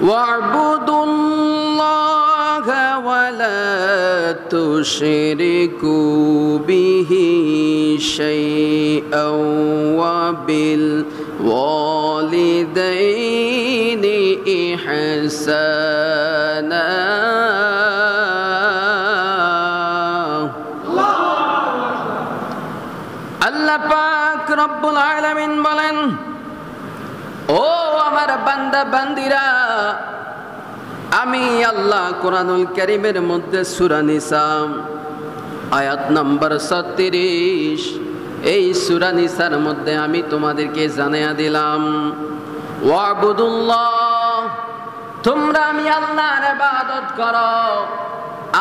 ওয়া'বুদুল্লাহা ওয়া লা তুশরিকু বিহি শাইআন ওয়া বিল ওয়ালিদাইনি ইহসানা। আল্লাহ পাক রব্বুল আলামিন বলেন, ও আমার বান্দা বান্দিরা, আমি আল্লাহ কোরআনুল কারীমের মধ্যে সূরা নিসা আয়াত নাম্বার 36, এই সূরা নিসার মধ্যে আমি তোমাদেরকে জানিয়ে দিলাম, ওয়া'বুদুল্লাহ, তোমরা আমি আল্লাহর ইবাদত করো,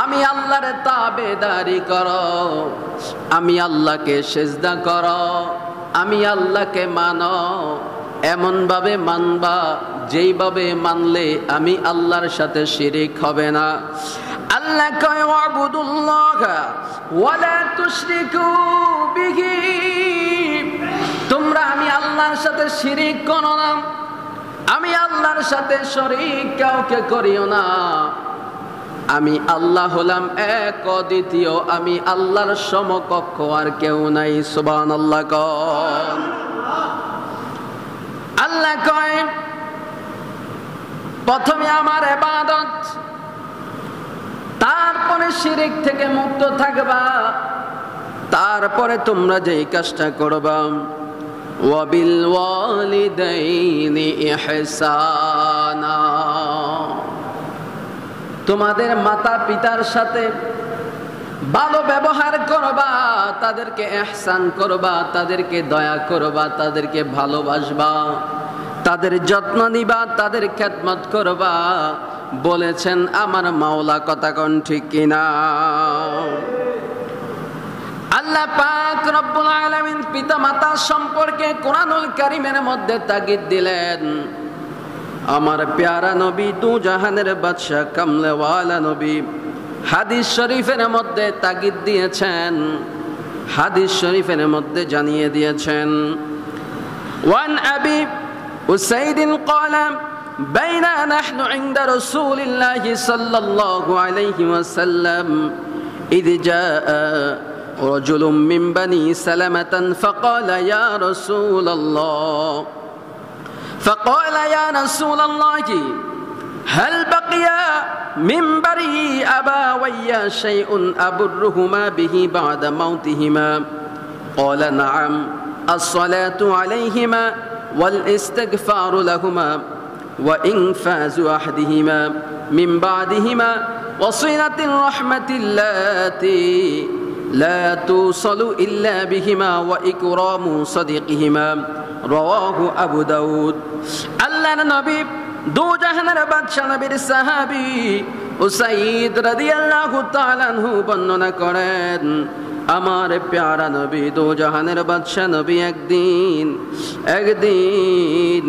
আমি আল্লাহর তাবেদারি করো, আমি আল্লাহকে সিজদা করো, আমি আল্লাহকে মানো, এমন ভাবে মানবা যেইভাবে মানলে আমি আল্লাহর সাথে শিরিক হবে না। আল্লাহ কয় ওয়া'বুদুল্লাহ ওয়া লা তুশরিকু বিহি, তোমরা আমি আল্লাহর সাথে শিরিক করো না, আমি আল্লাহর সাথে শরীক কাউকে করিও না। আমি আল্লাহ হলাম এক অদ্বিতীয়, আমি আল্লাহর সমকক্ষ আর কেউ নাই। সুবহানাল্লাহ কোন। আল্লাহ কয় প্রথমে আমার ইবাদত, তারপরে শিরিক থেকে মুক্ত থাকবা, তারপরে তোমরা যেই কাজটা করবা, ওয়াবিল ওয়ালিদাইনি ইহসানা, তোমাদের মাতা পিতার সাথে ভালো ব্যবহার করবা, তাদেরকে ইহসান করবা, তাদেরকে দয়া করবা, তাদেরকে ভালোবাসবা, তাদের যত্ন নিবা, তাদের খেদমত করবা। বলেছেন আমার মাওলা, কথা কোন ঠিক কিনা? আল্লাহ পাক রব্বুল আলামিন পিতা মাতা সম্পর্কে কোরআনুল কারীমের মধ্যে তাগিদ দিলেন। আমার প্যারা নবী, দু জাহানের বাদশা কামলেওয়ালা নবী হাদিস শরীফের মধ্যে তাগিদ দিয়েছেন, হাদিস শরীফের মধ্যে জানিয়ে দিয়েছেন, ওয়ান আবি উসাইদ قال بينا نحن عند رسول الله صلى الله عليه وسلم إذ جاء رجل من بني سلمة فقال يا رسول الله هل بقي من بري أبوي شيء أبرهما به بعد موتهما؟ قال نعم، الصلاة عليهما والاستغفار لهما وإنفاذ أحدهما من بعدهما وصلة الرحمة التي لا توصل إلا بهما وإكرام صديقهما। رواه أبو داود। আল্লাহ নবী দু জাহানের বাদশা নবীর সাহাবী উসাইদ রাদিয়াল্লাহু তাআলা আনহু বর্ণনা করেন, আমার প্যারা নবী দু জাহানের বাদশা নবী একদিন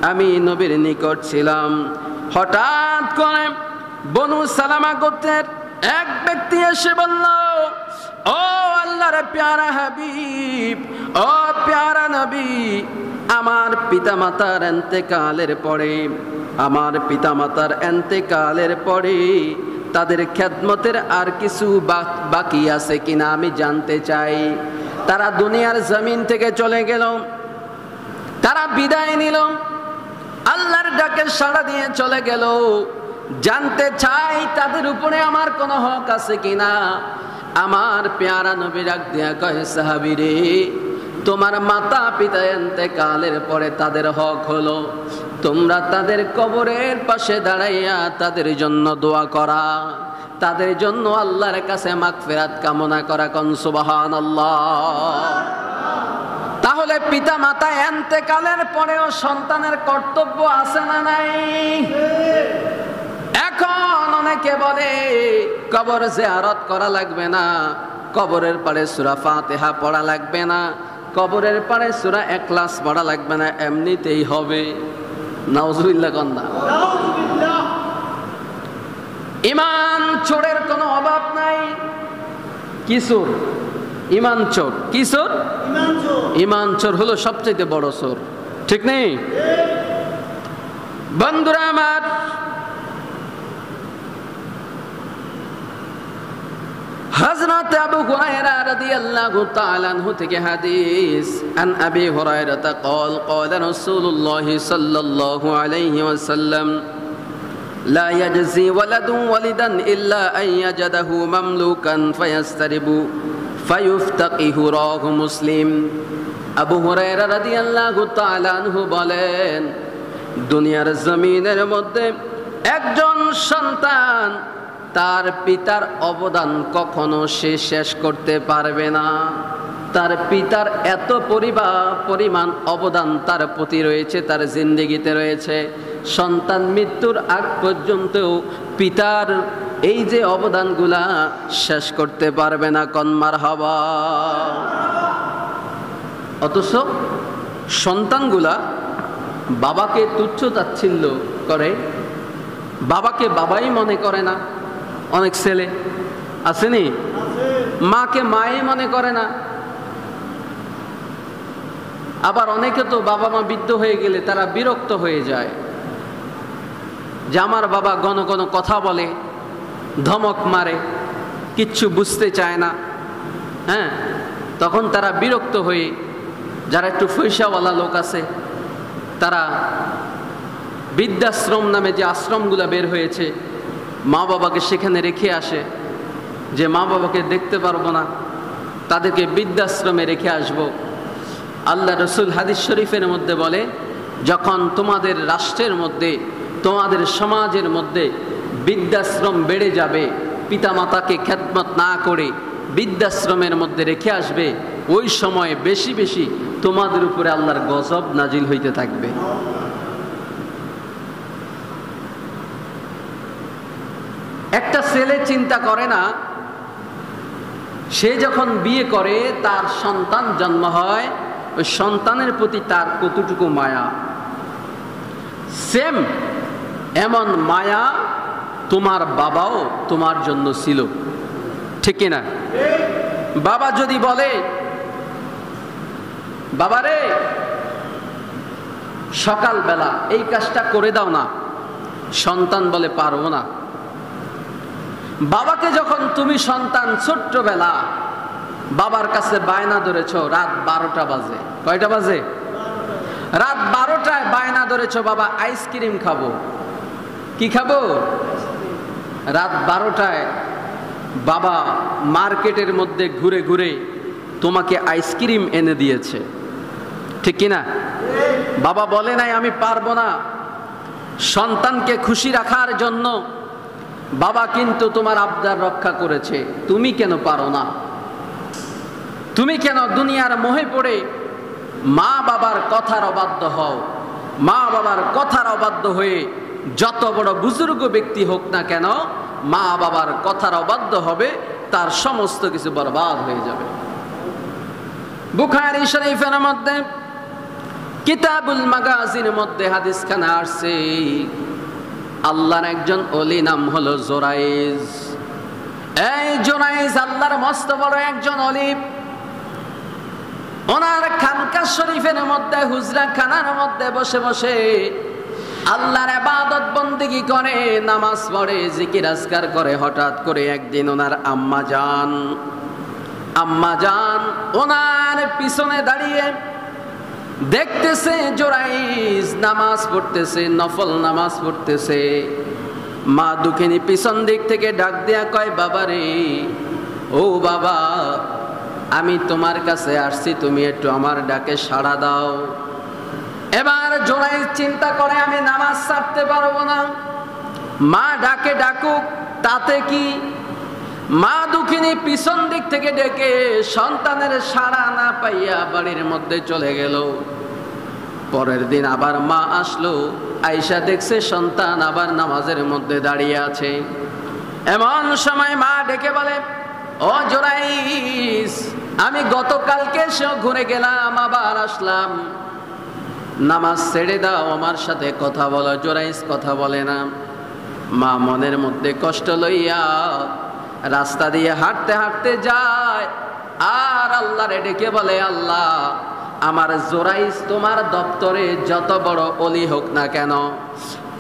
আমি নবীর নিকট ছিলাম, হঠাৎ করে বনু সালামা গোত্রের এক ব্যক্তি এসে বলল, ও আল্লাহর প্যারা হাবিব, ও প্যারা নবী, আমার পিতামাতার এন্তেকালের পরে তাদের খেদমতের আর কিছু বাকি আছে কিনা আমি জানতে চাই। তারা দুনিয়ার জমিন থেকে চলে গেল, তারা বিদায় নিল, আল্লাহর ডাকে সাড়া দিয়ে চলে গেল, জানতে চাই তাদের উপরে আমার কোনো হক আছে কিনা। আমার প্যারা নবী ডাক দিয়া কয়, সাহাবী রে, তোমার মাতা পিতা ইন্তেকালের পরে তাদের হক হলো তোমরা তাদের কবরের পাশে দাঁড়াইয়া তাদের জন্য দোয়া করা, তাদের জন্য আল্লাহর কাছে মাগফিরাত কামনা করা। কোন সুবহানাল্লাহ। তাহলে পিতা মাতা ইন্তেকালের পরেও সন্তানের কর্তব্য আছে না নাই? এখন অনেকে বলে কবর জিয়ারত করা লাগবে না, কবরের পাড়ে সূরা ফাতিহা পড়া লাগবে না, কবরের পাড়ে সূরা ইখলাস পড়া লাগবে না, এমনিতেই হবে। নাউজুবিল্লাহ কন্যা। ইমান চোরের কোনো অভাব নাই। কি চোর? ইমান চোর। কি চোর? ইমান চোর হলো সবচেয়ে বড় চোর, ঠিক নেই? বন্ধুরা আমার, হযরত আবু হুরায়রা রাদিয়াল্লাহু তাআলা আনহু থেকে হাদিস, আন আবি হুরায়রা قال قال رسول الله صلى الله عليه وسلم لا يجزي ولد ولدا إلا أن يجده مملوكا فيسترب فيفتقه رواه মুসলিম। আবু হুরায়রা রাদিয়াল্লাহু তাআলা আনহু বলেন, দুনিয়ার জমিনের মধ্যে একজন সন্তান তার পিতার অবদান কখনো সে শেষ করতে পারবে না। তার পিতার এত পরিমাণ অবদান তার প্রতি রয়েছে, তার জিন্দেগিতে রয়েছে। সন্তান মৃত্যুর আগ পর্যন্তও পিতার এই যে অবদানগুলা শেষ করতে পারবে না। কোন মারহাবা। অথচ সন্তানগুলা বাবাকে তুচ্ছ তাচ্ছিল্য করে, বাবাকে বাবাই মনে করে না। অনেক ছেলে আসেনি, মাকে মাই মনে করে না। আবার অনেকে তো বাবা মা বৃদ্ধ হয়ে গেলে তারা বিরক্ত হয়ে যায় যে আমার বাবা ঘন ঘন কথা বলে, ধমক মারে, কিচ্ছু বুঝতে চায় না। হ্যাঁ, তখন তারা বিরক্ত হয়ে, যারা একটু পয়সাওয়ালা লোক আছে তারা বৃদ্ধাশ্রম নামে যে আশ্রমগুলো বের হয়েছে, মা বাবাকে সেখানে রেখে আসে। যে মা বাবাকে দেখতে পারবো না তাদেরকে বৃদ্ধাশ্রমে রেখে আসব। আল্লাহ রসুল হাদিস শরীফের মধ্যে বলে, যখন তোমাদের রাষ্ট্রের মধ্যে, তোমাদের সমাজের মধ্যে বৃদ্ধাশ্রম বেড়ে যাবে, পিতামাতাকে খেদমত না করে বৃদ্ধাশ্রমের মধ্যে রেখে আসবে, ওই সময় বেশি বেশি তোমাদের উপরে আল্লাহর গজব নাজিল হইতে থাকবে। একটা ছেলে চিন্তা করে না, সে যখন বিয়ে করে তার সন্তান জন্ম হয়, ওই সন্তানের প্রতি তার কতটুকু মায়া। সেম এমন মায়া তোমার বাবাও তোমার জন্য ছিল, ঠিক না? বাবা যদি বলে, বাবারে সকালবেলা এই কাজটা করে দাও না, সন্তান বলে পারবো না। বাবাকে যখন তুমি সন্তান ছোট্টবেলা বাবার কাছে বায়না ধরেছ, রাত 12টা বাজে, কয়টা বাজে? রাত 12টায় বায়না ধরেছ, বাবা আইসক্রিম খাবো। কি খাবো? রাত 12টায় বাবা মার্কেটের মধ্যে ঘুরে ঘুরে তোমাকে আইসক্রিম এনে দিয়েছে, ঠিক কিনা? বাবা বলে নাই আমি পারবো না। সন্তানকে খুশি রাখার জন্য বাবা কিন্তু তোমার আবদার রক্ষা করেছে, তুমি কেন পারো না? তুমি কেন দুনিয়ার মোহে পড়ে মা বাবার কথার অবাধ্য হও? মা বাবার কথার অবাধ্য হয়ে যত বড় বুজুর্গ ব্যক্তি হোক না কেন, মা বাবার কথার অবাধ্য হবে, তার সমস্ত কিছু বরবাদ হয়ে যাবে। বুখারী শরীফের মধ্যে কিতাবুল মাগাজির মধ্যে হাদিসখানা আসছে, আল্লাহর একজন ওলি নাম হলো জোরাইজ। এই জোরাইজ আল্লাহর মস্ত বড় একজন ওলি। ওনার খানকা শরীফের মধ্যে, হুজরা খানার মধ্যে বসে বসে আল্লাহর ইবাদত বন্দেগী করে, নামাজ পড়ে, জিকির আজকার করে। হঠাৎ করে একদিন ওনার আম্মা জান ওনার পিছনে দাঁড়িয়ে দেখতেছে জোরাইজ নামাজ পড়তেছে, নফল নামাজ পড়তেছে। মা দুঃখিনী পিছন দিক থেকে ডাক দেয়া কয়, বাবারে, ও বাবা, আমি তোমার কাছে আসছি, তুমি একটু আমার ডাকে সাড়া দাও। এবার জোরাইজ চিন্তা করে, আমি নামাজ ছাড়তে পারবো না, মা ডাকে ডাকুক, তাতে কি? মা দুঃখিনী পিছন দিক থেকে ডেকে সন্তানের সাড়া না পাইয়া বাড়ির মধ্যে চলে গেল। পরের দিন আবার মা আসলো, আয়েশা দেখছে সন্তান আবার নামাজের মধ্যে দাঁড়িয়ে আছে। এমন সময় মা ডেকে বলে, ও জোরাইজ, আমি গতকালকে এসে ঘুরে গেলাম, আবার আসলাম, নামাজ ছেড়ে দাও, আমার সাথে কথা বলো। জোরাইজ কথা বলে না। মা মনের মধ্যে কষ্ট লইয়া রাস্তা দিয়ে হাঁটতে হাঁটতে যায়, আর আল্লাহরে ডেকে বলে, আল্লাহ, আমার জোরাইজ তোমার দপ্তরে যত বড় অলি হোক না কেন,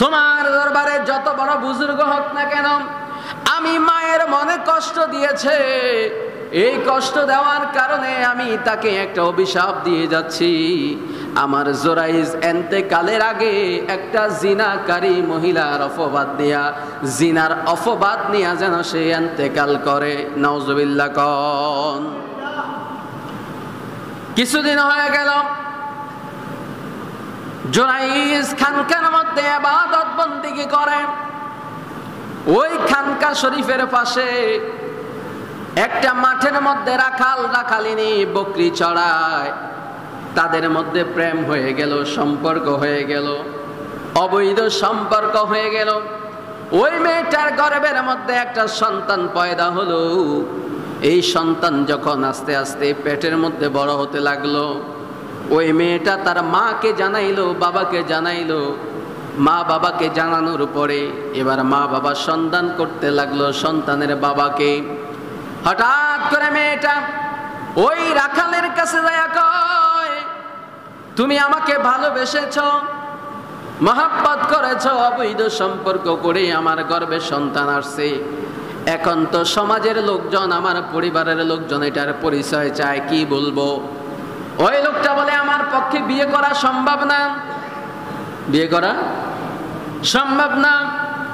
তোমার দরবারে যত বড় বুজুর্গ হোক না কেন, আমি মায়ের মনে কষ্ট দিয়েছে, এই কষ্ট দেওয়ার কারণে আমি তাকে একটা অভিশাপ দিয়ে যাচ্ছি। আমার জোরাইজ এন্তেকালের আগে একটা জিনাকারী মহিলার অপবাদ দিয়া, জিনার অপবাদ নিয়ে যেন সে এন্তেকাল করে। নাউজুবিল্লাহ কোন। কিছুদিন হয়ে গেল, জোরাইজ খানকার মধ্যে ইবাদত বন্দেগী করে। ওই খানকা শরীফের পাশে একটা মাঠের মধ্যে রাখাল রাখালিনী বকরি চড়ায়। তাদের মধ্যে প্রেম হয়ে গেল, সম্পর্ক হয়ে গেল, অবৈধ সম্পর্ক হয়ে গেল। ওই মেয়েটার গর্ভের মধ্যে একটা সন্তান পয়দা হলো। এই সন্তান যখন আস্তে আস্তে পেটের মধ্যে বড় হতে লাগলো, ওই মেয়েটা তার মাকে জানাইলো, বাবাকে জানাইলো। মা বাবাকে জানানোর পরে এবার মা বাবা সন্ধান করতে লাগলো সন্তানের বাবাকে। হঠাৎ করে মেয়েটা ওই রাখালের কাছে যায়, কয়, তুমি আমাকে ভালোবেসেছো, মহব্বত করেছো, অবৈধ সম্পর্ক করে আমার গর্ভে সন্তান আসছে। এখন তো সমাজের লোকজন, আমার পরিবারের লোকজন এটার পরিচয় চায়, কি বলবো? ওই লোকটা বলে, আমার পক্ষে বিয়ে করা সম্ভব না, বিয়ে করা সম্ভব না।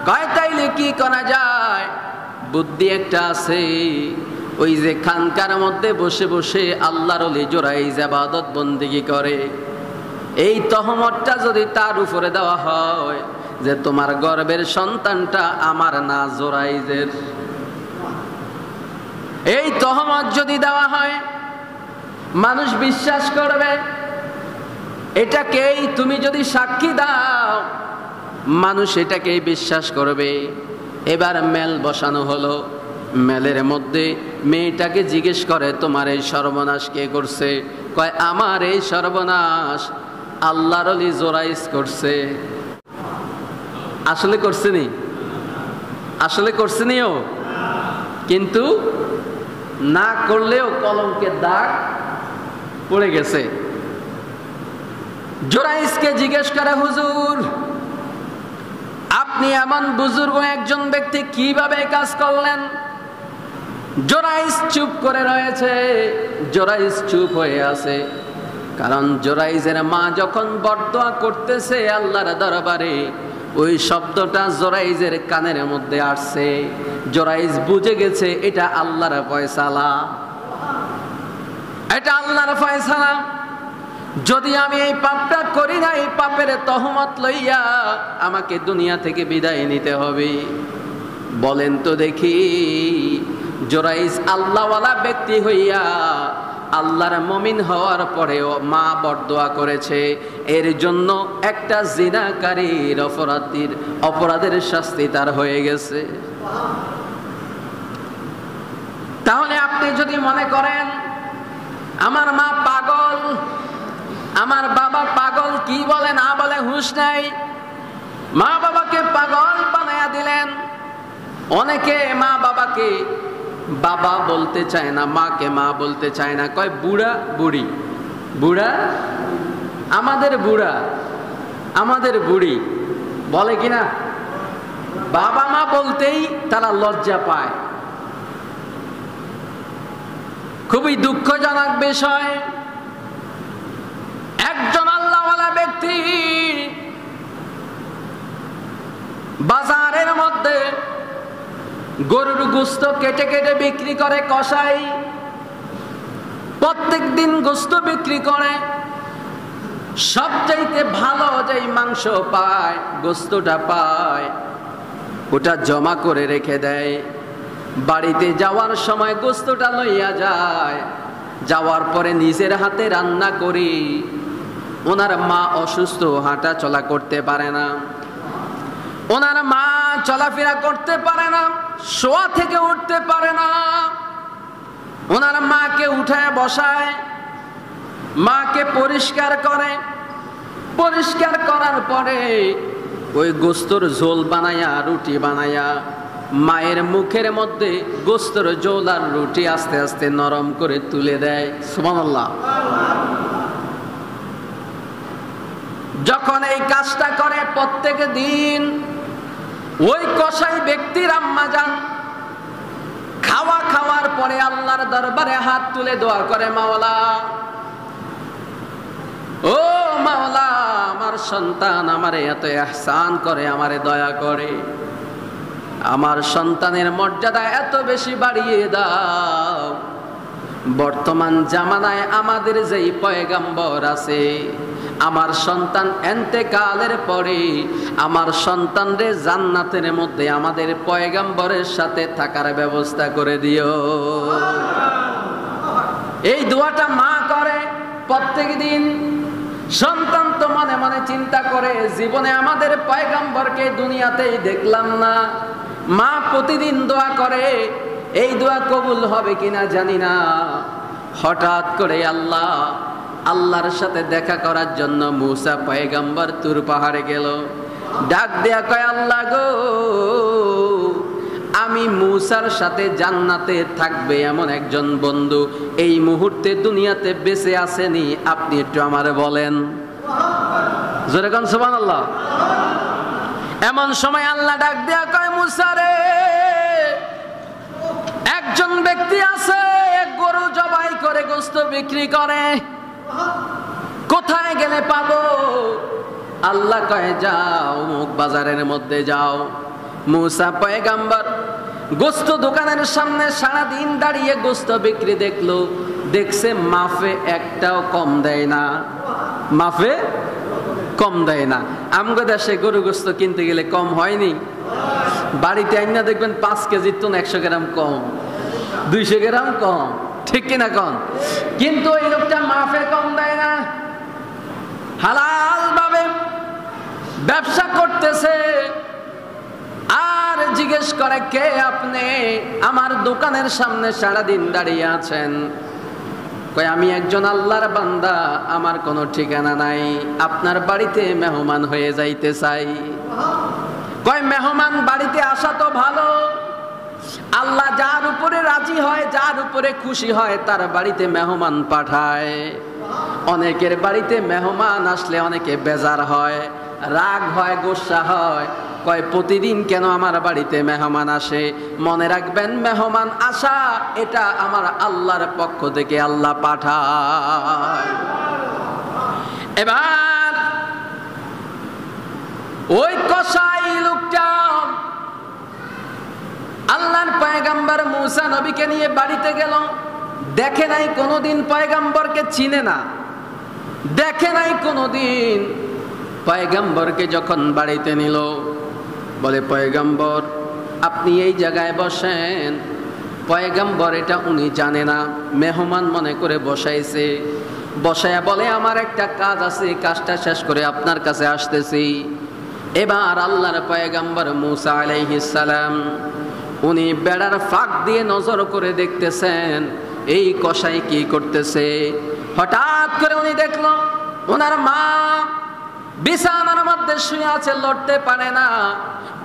কয়, তাইলে কি করা যায়? বুদ্ধি একটা আছে। ওই যে খানকার মধ্যে বসে বসে আল্লাহর ওলি জোরাইজ ইবাদত বন্দেগী করে, এই তহমতটা যদি তার উপরে দেওয়া হয় যে তোমার গর্ভের সন্তানটা আমার না জোরাইজের, এই তহমত যদি দেওয়া হয়, মানুষ বিশ্বাস করবে। এটাকেই তুমি যদি সাক্ষী দাও, মানুষ এটাকেই বিশ্বাস করবে। এবার মেল বসানো হলো। মেলের মধ্যে মেয়েটাকে জিজ্ঞেস করে, তোমার এই সর্বনাশ কে করছে? কয়, আমার এই সর্বনাশ আল্লাহর ওলি জোরাইজ করছে। আসলে করছে নি? আসলে করছে নিও, কিন্তু না করলেও কলঙ্কের দাগ পড়ে গেছে। জোরাইজকে জিজ্ঞেস করে, হুজুর, আপনি এমন বুজুর্গ একজন ব্যক্তি কিভাবে কাজ করলেন? জোরাইজ চুপ করে রয়েছে। জোরাইজ চুপ হয়ে আছে, কারণ জোরাইজের মা যখন বরদোয়া করতেছে আল্লাহর দরবারে, ওই শব্দটা জোরাইজের কানের মধ্যে আসছে। জোরাইজ বুঝে গেছে এটা আল্লাহর ফয়সালা, এটা আল্লাহর ফয়সালা। যদি আমি এই পাপটা করি না, এই পাপের তহমত লইয়া আমাকে দুনিয়া থেকে বিদায় নিতে হবে। বলেন তো দেখি, জোরাইজ আল্লাহওয়ালা ব্যক্তি হইয়া আল্লাহর মুমিন হওয়ার পরেও মা বরদোয়া করেছে, এর জন্য একটা জিনাকারীর অপরাধের শাস্তি তার হয়ে গেছে। তাহলে আপনি যদি মনে করেন আমার মা পাগল, আমার বাবা পাগল, কি বলে না বলে হুঁশ নাই, মা বাবাকে পাগল বানায়া দিলেন। অনেকে মা বাবাকে বাবা বলতে চায় না, মাকে মা বলতে চায় না, কয় বুড়া বুড়ি। বুড়া, আমাদের বুড়া, আমাদের বুড়ি বলে কিনা? বাবা মা বলতেই তারা লজ্জা পায়। খুবই দুঃখজনক বিষয়, একজন আল্লাহওয়ালা ব্যক্তি বাজারের মধ্যে গরুর গোশত কেটে কেটে বিক্রি করে কসাই। প্রত্যেক দিন গোশত বিক্রি করে। সবচাইতে ভালো যেই মাংস পায়, গোশতটা পায়, ওটা জমা করে রেখে দেয়। বাড়িতে যাওয়ার সময় গোশতটা লইয়া যায়। যাওয়ার পরে নিজের হাতে রান্না করি। ওনার মা অসুস্থ, হাঁটা চলা করতে পারে না। ওনার মা চলাফেরা করতে পারে না, শোয়া থেকে উঠতে পারে না। ওনার মাকে উঠায় বসায়, মাকে পরিষ্কার করে। পরিষ্কার করার পরে ওই গোস্তর ঝোল বানায়া, রুটি বানায়া মায়ের মুখের মধ্যে গোস্তর ঝোল আর রুটি আস্তে আস্তে নরম করে তুলে দেয়। সুবহানাল্লাহ। যখন এই কাজটা করে প্রত্যেক দিন ওই কসাই ব্যক্তির আম্মা যান খাওয়ার পরে আল্লাহর দরবারে হাত তুলে দোয়া করে, মাওলা, ও মাওলা, আমার সন্তান আমারে এত ইহসান করে, আমারে দয়া করে, আমার সন্তানের মর্যাদা এত বেশি বাড়িয়ে দাও। বর্তমান জামানায় আমাদের যেই পয়গাম্বর আছে, আমার সন্তান এন্তেকালের পরে আমার সন্তানরে জান্নাতের মধ্যে আমাদের পয়গাম্বরের সাথে থাকার ব্যবস্থা করে দিও। এই দোয়াটা মা করে প্রত্যেক দিন। সন্তান তো মনে মনে চিন্তা করে, জীবনে আমাদের পয়গাম্বরকে দুনিয়াতেই দেখলাম না। মা প্রতিদিন দোয়া করে, এই দোয়া কবুল হবে কিনা জানি না। হঠাৎ করে আল্লাহর সাথে দেখা করার জন্য মুসা পয়গাম্বর তুর পাহাড়ে গেল। ডাক দেয়া কয়, আল্লাহ গো, আমি মুসার সাথে জান্নাতে থাকবে এমন একজন বন্ধু এই মুহূর্তে দুনিয়াতে বেঁচে আসেনি, আপনি একটু আমারে বলেন। জোরে কোন সুবহানাল্লাহ। এমন সময় আল্লাহ ডাক দেয়া কয়, মুসা রে, একজন ব্যক্তি আছে গরু জবাই করে গোশত বিক্রি করে, কোথায় গেলে পাবো? আল্লাহ কয়, যাও অমুক বাজারের মধ্যে যাও। মুসা পয়গাম্বর গোশত দোকানের সামনে সারাদিন দাঁড়িয়ে গোশত বিক্রি দেখছে মাফে একটাও কম দেয় না, মাফে কম দেয় না। আমগো দেশে গরু গোশত কিনতে গেলে কম হয়নি, বাড়িতে আইনা দেখবেন 5 কেজির তো 100 গ্রাম কম, 200 গ্রাম কম, ঠিক কিনা কম? কিন্তু এই লোকটা মাফে কম দেয় না, হালাল ভাবে ব্যবসা করতেছে। আর জিজ্ঞেস করে, কে আপনি? আমার দোকানের সামনে সারাদিন দাঁড়িয়ে আছেন। কয়, আমি একজন আল্লাহর বান্দা, আমার কোনো ঠিকানা নাই, আপনার বাড়িতে মেহমান হয়ে যাইতে চাই। কয়, মেহমান বাড়িতে আসা তো ভালো, আল্লাহ যার উপরে রাজি হয়, যার উপরে খুশি হয়, তার বাড়িতে মেহমান পাঠায়। অনেকের বাড়িতে মেহমান আসলে অনেকে বেজার হয়, রাগ হয়, গোসা হয়। কয়, প্রতিদিন কেন আমার বাড়িতে মেহমান আসে? মনে রাখবেন, মেহমান আসা এটা আমার আল্লাহর পক্ষ থেকে আল্লাহ পাঠায়। এবার ওই কসাই লোকটা আল্লাহর পয়গাম্বর মুসা নবীকে নিয়ে বাড়িতে গেল। দেখে নাই কোনোদিন, পয়গাম্বরকে চিনে না, দেখে নাই কোনোদিন। পয়গাম্বরকে যখন বাড়িতে নিল, বলে, পয়গাম্বর আপনি এই জায়গায় বসেন। পয়গাম্বর এটা উনি জানে না, মেহমান মনে করে বসাইছে। বসায়া বলে, আমার একটা কাজ আছে, কাজটা শেষ করে আপনার কাছে আসতেছি। এবার আল্লাহর পয়গাম্বর মুসা আলাইহিস সালাম উনি বেড়ার ফাঁক দিয়ে নজর করে দেখতেছেন এই কসাই কি করতেছে। হঠাৎ করে উনি দেখল ওনার মা বিছানার মধ্যে শুয়ে আছে, লড়তে পারে না।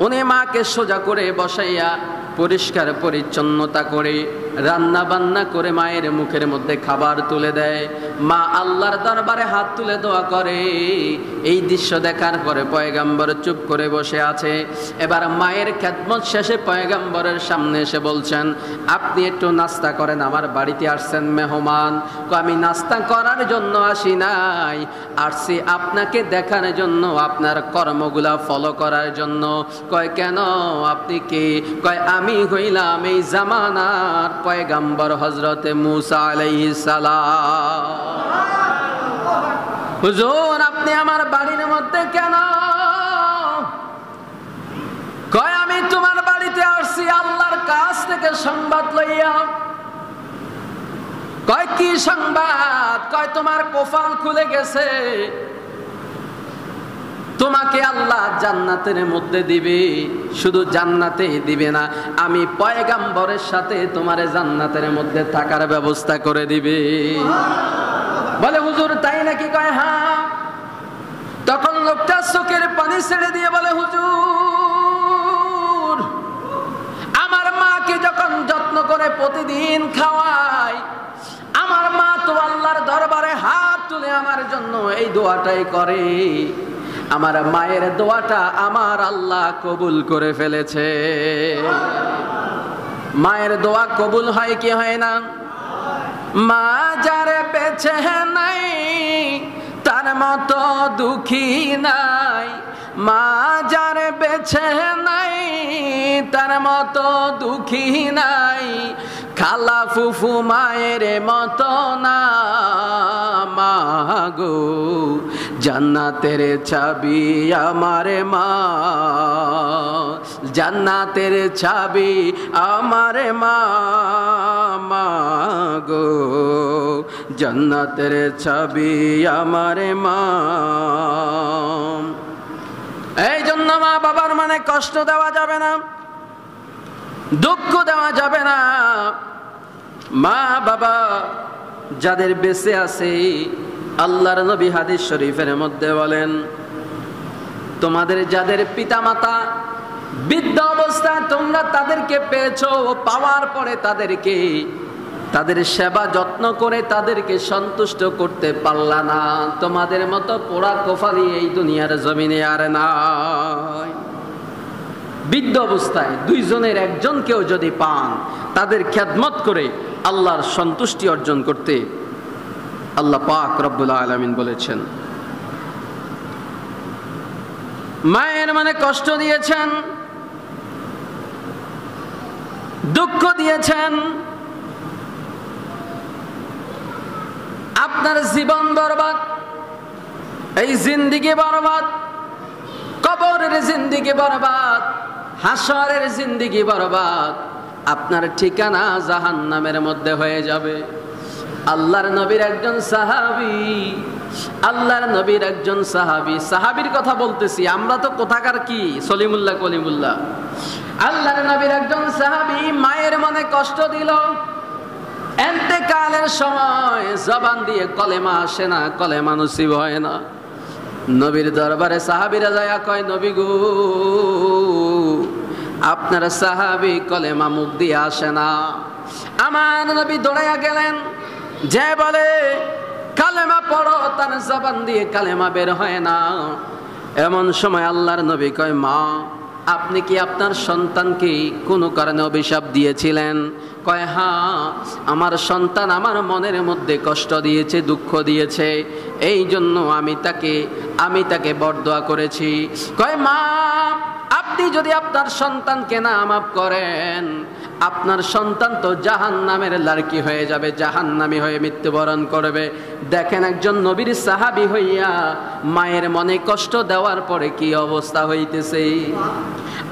উনি মাকে সোজা করে বসাইয়া পরিষ্কার পরিচ্ছন্নতা করে রান্না বান্না করে মায়ের মুখের মধ্যে খাবার তুলে দেয়। মা আল্লাহর দরবারে হাত তুলে দোয়া করে। এই দৃশ্য দেখার পরে পয়গাম্বর চুপ করে বসে আছে। এবার মায়ের খেদমত শেষে পয়গাম্বরের সামনে এসে বলছেন, আপনি একটু নাস্তা করেন, আমার বাড়িতে আসছেন মেহমান। আমি নাস্তা করার জন্য আসি নাই, আসছি আপনাকে দেখার জন্য, আপনার কর্মগুলা ফলো করার জন্য। কয়, কেন? আপনি কে? কয়, আমি হইলাম এই জামানার পয়গাম্বর হযরতে মুসা আলাইহিস সালাম। হুজুর, আপনি আমার বাড়ির মধ্যে কেন? কয়, আমি তোমার বাড়িতে আসছি আল্লাহর কাছ থেকে সংবাদ লইয়া। কয়, কি সংবাদ? কয়, তোমার কপাল খুলে গেছে, তোমাকে আল্লাহ জান্নাতের মধ্যে দিবে। শুধু জান্নাতে দিবে না, আমি পয়গাম্বরের সাথে তোমার জান্নাতের মধ্যে থাকার ব্যবস্থা করে দিবে। বলে, হুজুর তাই নাকি? কয়, হ্যাঁ। তখন লোকটা চোখের পানি ছেড়ে দিয়ে বলে, হুজুর, আমার মাকে যখন যত্ন করে প্রতিদিন খাওয়াই, আমার মা তো আল্লাহর দরবারে হাত তুলে আমার জন্য এই দোয়াটাই করে। আমার মায়ের দোয়াটা আমার আল্লাহ কবুল করে ফেলেছে। মায়ের দোয়া কবুল হয় কি হয় না? মা যারে বেঁচে নাই তার মতো দুঃখী নাই, মা যারে বেঁচে নাই তার মতো দুঃখী নাই, খালা ফুফু মায়ের মতো না। মা গো জান্নাতের চাবি আমার মা, জান্নাতের চাবি আমার মা, মা গো জান্নাতের চাবি আমার মা। এই জন্য মা বাবার মানে কষ্ট দেওয়া যাবে না, দুঃখ দেওয়া যাবে না। মা বাবা যাদের বেঁচে আছে, আল্লাহর নবী হাদিস শরীফের মধ্যে বলেন, তোমাদের যাদের পিতামাতা বৃদ্ধ অবস্থায় তোমরা তাদেরকে পেয়েছো, পাওয়ার পরে তাদেরকে তাদের সেবা যত্ন করে তাদেরকে সন্তুষ্ট করতে পারলা না, তোমাদের মতো পোড়া কপালি এই দুনিয়ার জমিনে আর নাই। বৃদ্ধ অবস্থায় দুইজনের একজনকেও যদি পান, তাদের খেদমত করে আল্লাহর সন্তুষ্টি অর্জন করতে আল্লাহ পাক রব্বুল আলামিন বলেছেন। মায়ের মানে কষ্ট দিয়েছেন, দুঃখ দিয়েছেন, আপনার জীবন বরবাদ, এই জিন্দেগি বরবাদ, কবরের জিন্দেগি বরবাদ, হাসরের জিন্দেগি বরবাদ, আপনার ঠিকানা জাহান্নামের মধ্যে হয়ে যাবে। আল্লাহর নবীর একজন সাহাবী, আল্লাহর নবীর একজন সাহাবী, সাহাবীর কথা বলতেছি, আমরা তো কোথাকার কি সলিমুল্লাহ কলিমুল্লাহ। আল্লাহর নবীর একজন সাহাবী মায়ের মনে কষ্ট দিল, ইন্তেকালের সময় জবান দিয়ে কলেমা আসে না, কলেমা নসিব হয় না। নবীর দরবারে সাহাবীরা যায় কয়, নবী গো আপনার সাহাবী কলেমা মুখ দিয়ে আসে না। আমার নবী দৌড়াইয়া গেলেন, যে বলে কালেমা পড়ো, তার জবান দিয়ে কালেমা বের হয় না। এমন সময় আল্লাহর নবী কয়, মা আপনি কি আপনার সন্তানকে কোনো কারণে অভিশাপ দিয়েছিলেন? কয় হ্যাঁ, আমার সন্তান আমার মনের মধ্যে কষ্ট দিয়েছে, দুঃখ দিয়েছে, এই জন্য আমি তাকে বরদোয়া করেছি। কয় মা আপনি যদি আপনার সন্তানকে না মাফ করেন, আপনার সন্তান তো জাহান্নামের লাড়কি হয়ে যাবে, জাহান্নামী হয়ে মৃত্যুবরণ করবে। দেখেন একজন নবীর সাহাবী হইয়া মায়ের মনে কষ্ট দেওয়ার পরে কি অবস্থা হইতেছে।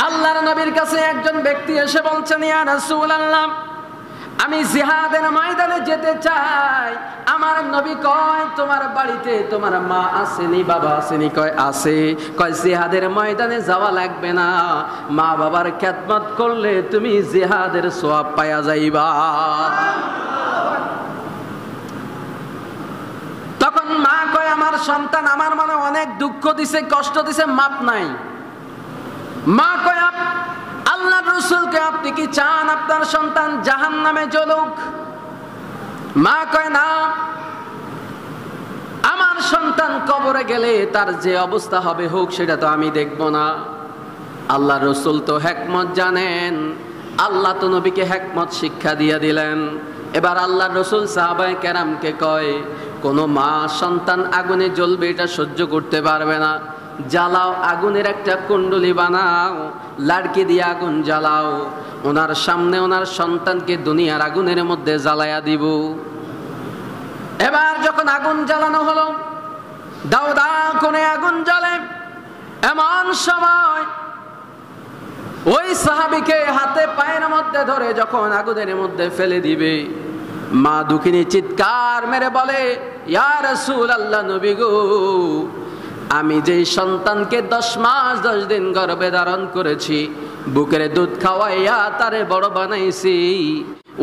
আল্লাহর নবীর কাছে একজন ব্যক্তি এসে বলছেন, ইয়া রাসূলুল্লাহ আমি জিহাদের ময়দানে যেতে চাই। আমার নবী কয়, তোমার বাড়িতে তোমার মা আসেনি, বাবা আসেনি? কয় আছে। কয় জিহাদের ময়দানে যাওয়া লাগবে না, মা বাবার খেদমত করলে তুমি জিহাদের সওয়াব পায়া যাইবা। তখন মা কয়, আমার সন্তান আমার মনে অনেক দুঃখ দিছে, কষ্ট দিছে, মাপ নাই। মা কয়, আল্লাহর রাসূলকে আপনি কি চান আপনার সন্তান জাহান্নামে জ্বলুক? মা কয় না, আমার সন্তান কবরে গেলে তার যে অবস্থা হবে হোক, সেটা তো আমি দেখব না। আল্লাহর রাসূল তো হিকমত জানেন, আল্লাহ তো নবীকে হিকমত শিক্ষা দিয়ে দিলেন। এবার আল্লাহর রাসূল সাহাবায়ে কেরামকে কয়, কোন মা সন্তান আগুনে জ্বলবে এটা সহ্য করতে পারবে না, জ্বালাও, আগুনের একটা কুণ্ডলি বানাও, লাড়কি দিয়ে আগুন জ্বালাও, ওনার সামনে ওনার সন্তানকে দুনিয়ার আগুনের মধ্যে জ্বালায়া দিব। এবার যখন আগুন জ্বালানো হলো, দাও দাও করে আগুন জ্বলে। এমন সময় ওই সাহাবীকে হাতে পায়ের মধ্যে ধরে যখন আগুনের মধ্যে ফেলে দিবে, মা দুঃখিনী চিৎকার মেরে বলে, ইয়া রাসূলুল্লাহ, নবী গো আমি যেই সন্তানকে 10 মাস 10 দিন গর্ভে ধারণ করেছি, বুকের দুধ খাওয়াইয়া তারে বড় বানাইছি,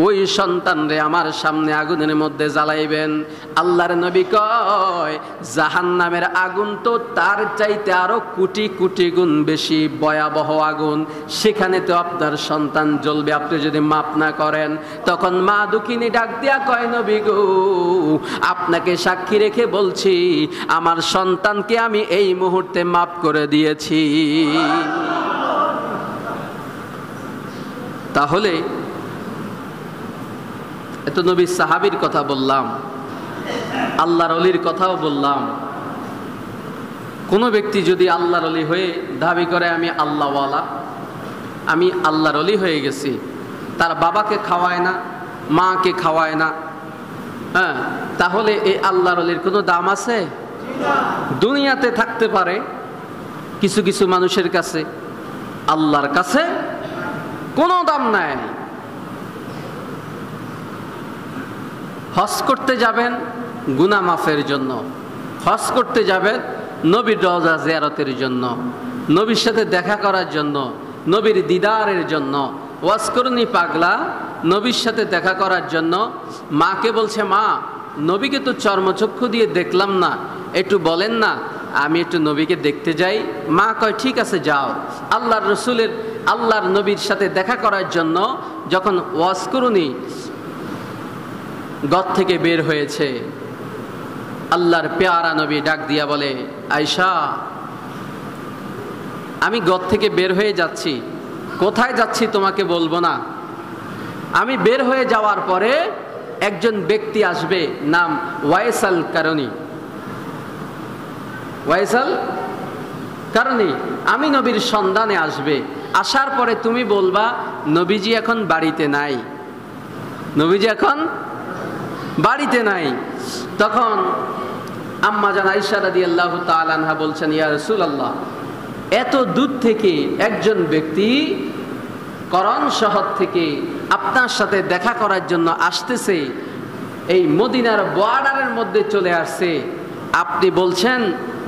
ওই সন্তানরে আমার সামনে আগুনের মধ্যে জ্বালাইবেন। আল্লাহর নবী কয় জাহান্নামের আগুন তো তার চাইতে আরো কোটি কোটি গুণ বেশি ভয়াবহ আগুন, সেখানে তো আপনার সন্তান জ্বলবে আপনি যদি মাপ না করেন। তখন মা দুঃখিনী ডাক দিয়া কয় নবী গো, আপনাকে সাক্ষী রেখে বলছি আমার সন্তানকে আমি এই মুহূর্তে মাপ করে দিয়েছি। তাহলে এত নবী সাহাবীর কথা বললাম, আল্লাহর ওলির কথাও বললাম। কোনো ব্যক্তি যদি আল্লাহর ওলি হয়ে দাবি করে আমি আল্লাহওয়ালা, আমি আল্লাহর ওলি হয়ে গেছি, তার বাবাকে খাওয়ায় না, মাকে খাওয়ায় না, হ্যাঁ, তাহলে এই আল্লাহর ওলির কোনো দাম আছে? দুনিয়াতে থাকতে পারে কিছু কিছু মানুষের কাছে, আল্লাহর কাছে কোনো দাম নাই। হজ করতে যাবেন গুনাহ মাফের জন্য, হজ করতে যাবেন নবীর রওজা জিয়ারতের জন্য, নবীর সাথে দেখা করার জন্য, নবীর দিদারের জন্য। ওয়াজ করুনি পাগলা, নবীর সাথে দেখা করার জন্য। মাকে বলছে মা নবীকে তো চর্মচক্ষু দিয়ে দেখলাম না, একটু বলেন না আমি একটু নবীকে দেখতে যাই। মা কয় ঠিক আছে যাও। আল্লাহর রসুলের আল্লাহর নবীর সাথে দেখা করার জন্য যখন ওয়াজ করুনি ঘর থেকে বের হয়েছে, আল্লাহর পেয়ারা নবী ডাক দিয়া বলে আয়েশা আমি ঘর থেকে বের হয়ে যাচ্ছি, কোথায় যাচ্ছি তোমাকে বলবো না। আমি বের হয়ে যাওয়ার পরে একজন ব্যক্তি আসবে, নাম ওয়াইসাল কারণী। ওয়াইসাল কারণী আমি নবীর সন্ধানে আসবে, আসার পরে তুমি বলবা নবীজি এখন বাড়িতে নাই, নবীজি এখন বাড়িতে নাই। তখন আম্মা জান আয়েশা রাদিয়াল্লাহু তাআলা আনহা বলছেন ইয়া রাসূলুল্লাহ, এত দূর থেকে একজন ব্যক্তি করণ শহর থেকে আপনার সাথে দেখা করার জন্য আসতেছে, এই মদিনার বর্ডারের মধ্যে চলে আসছে, আপনি বলছেন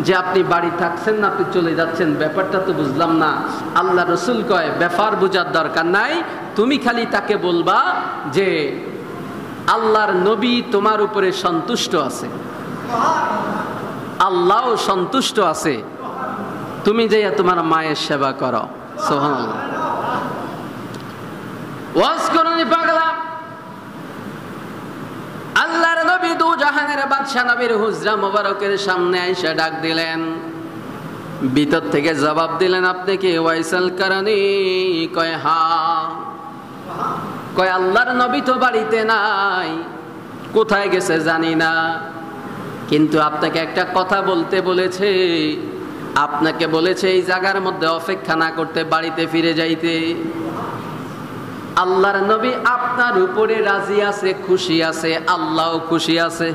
যে আপনি বাড়ি থাকছেন না, আপনি চলে যাচ্ছেন, ব্যাপারটা তো বুঝলাম না। আল্লাহ রসুল কয় ব্যাপার বোঝার দরকার নাই, তুমি খালি তাকে বলবা যে আল্লাহর নবী তোমার উপরে সন্তুষ্ট আছে, আল্লাহও সন্তুষ্ট আছে, তুমি যাইয়া তোমার মায়ের সেবা করো। সুবহানাল্লাহ। ওয়াজ করনি পাগলা, আল্লাহর নবী দু জাহানের বাদশা নবীর হুজরা মোবারকের সামনে আয়েশা ডাক দিলেন, ভিতর থেকে জবাব দিলেন আপনি কি ওয়াইসাল কারণী? কয় হ্যাঁ। কয় আল্লাহর নবী তো বাড়িতে নাই, কোথায় গেছে জানি না, কিন্তু আপনাকে একটা কথা বলতে বলেছে, আপনাকে বলেছে এই জায়গার মধ্যে অপেক্ষা না করতে বাড়িতে ফিরে যাইতে। আল্লাহর নবী আপনার উপরে রাজি আছে, খুশি আছে, আল্লাহও খুশি আছে।